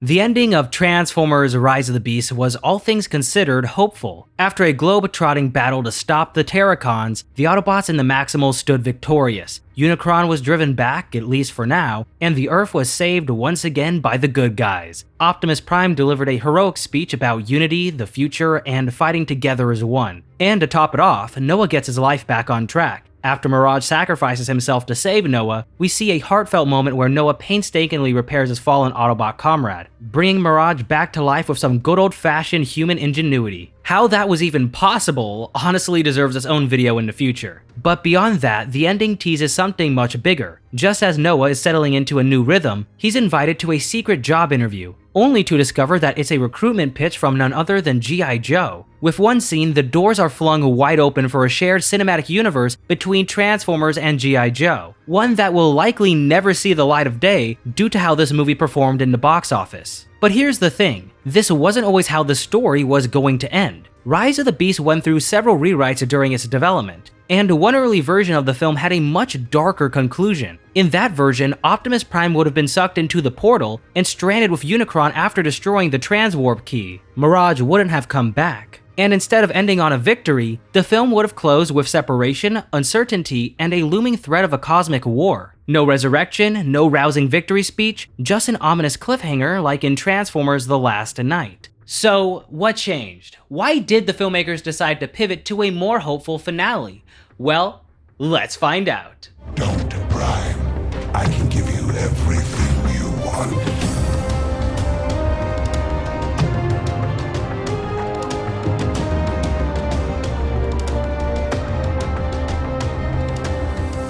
The ending of Transformers Rise of the Beast was all things considered hopeful. After a globe-trotting battle to stop the Terracons, the Autobots and the Maximals stood victorious. Unicron was driven back, at least for now, and the Earth was saved once again by the good guys. Optimus Prime delivered a heroic speech about unity, the future, and fighting together as one. And to top it off, Noah gets his life back on track. After Mirage sacrifices himself to save Noah, we see a heartfelt moment where Noah painstakingly repairs his fallen Autobot comrade, bringing Mirage back to life with some good old-fashioned human ingenuity. How that was even possible honestly deserves its own video in the future. But beyond that, the ending teases something much bigger. Just as Noah is settling into a new rhythm, he's invited to a secret job interview, only to discover that it's a recruitment pitch from none other than G.I. Joe. With one scene, the doors are flung wide open for a shared cinematic universe between Transformers and G.I. Joe, one that will likely never see the light of day due to how this movie performed in the box office. But here's the thing, this wasn't always how the story was going to end. Rise of the Beast went through several rewrites during its development, and one early version of the film had a much darker conclusion. In that version, Optimus Prime would have been sucked into the portal and stranded with Unicron after destroying the transwarp key. Mirage wouldn't have come back. And instead of ending on a victory, the film would have closed with separation, uncertainty, and a looming threat of a cosmic war. No resurrection, no rousing victory speech, just an ominous cliffhanger like in Transformers The Last Night. So, what changed? Why did the filmmakers decide to pivot to a more hopeful finale? Well, let's find out. Dr. Prime, I can give you everything you want.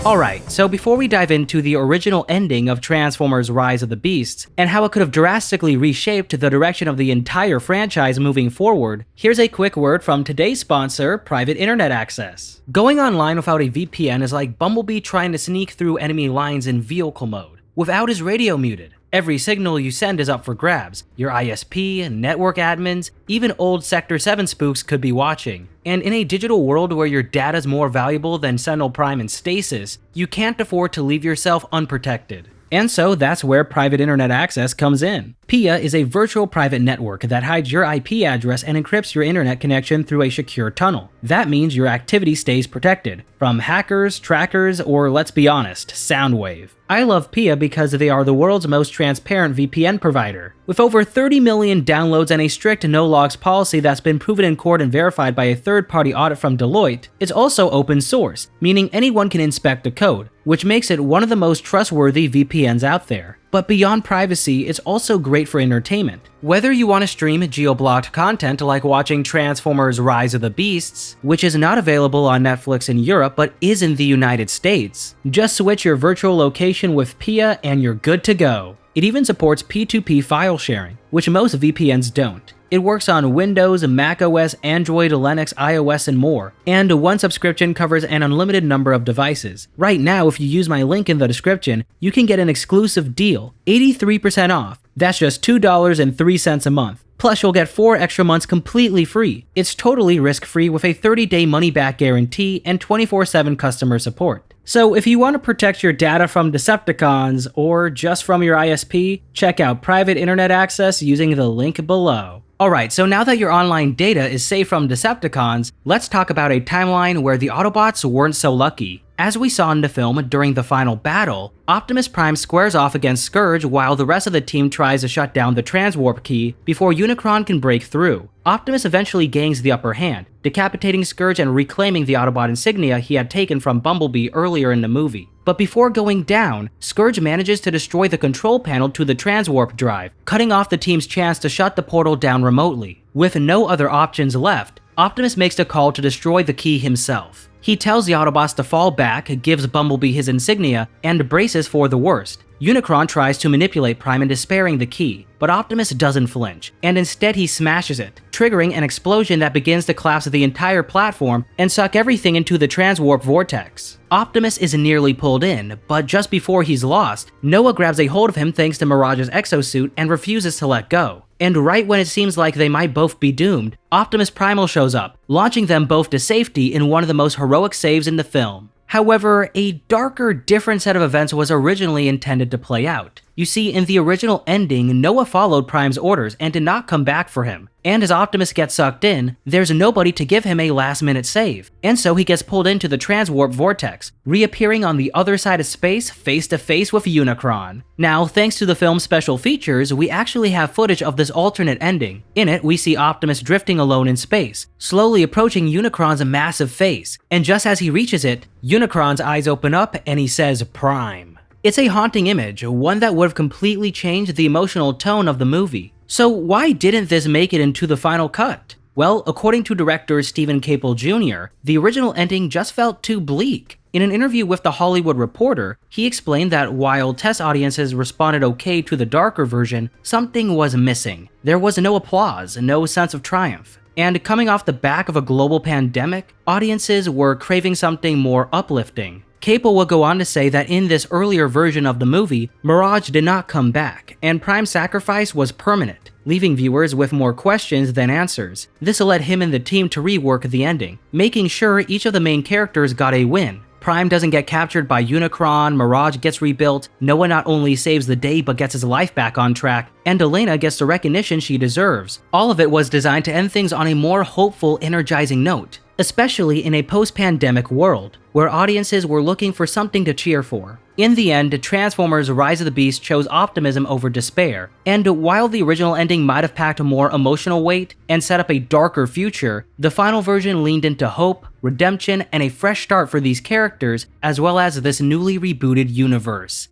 Alright, so before we dive into the original ending of Transformers Rise of the Beasts, and how it could have drastically reshaped the direction of the entire franchise moving forward, here's a quick word from today's sponsor, Private Internet Access. Going online without a VPN is like Bumblebee trying to sneak through enemy lines in vehicle mode, without his radio muted. Every signal you send is up for grabs. Your ISP, network admins, even old Sector 7 spooks could be watching. And in a digital world where your data is more valuable than Sentinel Prime and Stasis, you can't afford to leave yourself unprotected. And so that's where Private Internet Access comes in. PIA is a virtual private network that hides your IP address and encrypts your internet connection through a secure tunnel. That means your activity stays protected from hackers, trackers, or let's be honest, Soundwave. I love PIA because they are the world's most transparent VPN provider. With over 30 million downloads and a strict no-logs policy that's been proven in court and verified by a third-party audit from Deloitte, it's also open source, meaning anyone can inspect the code, which makes it one of the most trustworthy VPNs out there. But beyond privacy, it's also great for entertainment. Whether you want to stream geo-blocked content like watching Transformers Rise of the Beasts, which is not available on Netflix in Europe but is in the United States, just switch your virtual location with PIA and you're good to go. It even supports P2P file sharing, which most VPNs don't. It works on Windows, macOS, Android, Linux, iOS, and more, and one subscription covers an unlimited number of devices. Right now, if you use my link in the description, you can get an exclusive deal, 83% off. That's just $2.03 a month. Plus, you'll get 4 extra months completely free. It's totally risk-free with a 30-day money-back guarantee and 24/7 customer support. So if you want to protect your data from Decepticons or just from your ISP, check out Private Internet Access using the link below. Alright, so now that your online data is safe from Decepticons, let's talk about a timeline where the Autobots weren't so lucky. As we saw in the film during the final battle, Optimus Prime squares off against Scourge while the rest of the team tries to shut down the transwarp key before Unicron can break through. Optimus eventually gains the upper hand, decapitating Scourge and reclaiming the Autobot insignia he had taken from Bumblebee earlier in the movie. But before going down, Scourge manages to destroy the control panel to the transwarp drive, cutting off the team's chance to shut the portal down remotely. With no other options left, Optimus makes the call to destroy the key himself. He tells the Autobots to fall back, gives Bumblebee his insignia, and braces for the worst. Unicron tries to manipulate Prime into sparing the key, but Optimus doesn't flinch, and instead he smashes it, triggering an explosion that begins to collapse the entire platform and suck everything into the transwarp vortex. Optimus is nearly pulled in, but just before he's lost, Noah grabs a hold of him thanks to Mirage's exosuit and refuses to let go. And right when it seems like they might both be doomed, Optimus Primal shows up, launching them both to safety in one of the most heroic saves in the film. However, a darker, different set of events was originally intended to play out. You see, in the original ending, Noah followed Prime's orders and did not come back for him. And as Optimus gets sucked in, there's nobody to give him a last-minute save. And so he gets pulled into the transwarp vortex, reappearing on the other side of space face-to-face with Unicron. Now, thanks to the film's special features, we actually have footage of this alternate ending. In it, we see Optimus drifting alone in space, slowly approaching Unicron's massive face. And just as he reaches it, Unicron's eyes open up and he says, "Prime." It's a haunting image, one that would have completely changed the emotional tone of the movie. So why didn't this make it into the final cut? Well, according to director Stephen Caple Jr., the original ending just felt too bleak. In an interview with The Hollywood Reporter, he explained that while test audiences responded okay to the darker version, something was missing. There was no applause, no sense of triumph. And coming off the back of a global pandemic, audiences were craving something more uplifting. Caple will go on to say that in this earlier version of the movie, Mirage did not come back, and Prime's sacrifice was permanent, leaving viewers with more questions than answers. This led him and the team to rework the ending, making sure each of the main characters got a win. Prime doesn't get captured by Unicron, Mirage gets rebuilt, Noah not only saves the day but gets his life back on track, and Elena gets the recognition she deserves. All of it was designed to end things on a more hopeful, energizing note, especially in a post-pandemic world, where audiences were looking for something to cheer for. In the end, Transformers Rise of the Beast chose optimism over despair, and while the original ending might have packed more emotional weight and set up a darker future, the final version leaned into hope, redemption, and a fresh start for these characters, as well as this newly rebooted universe.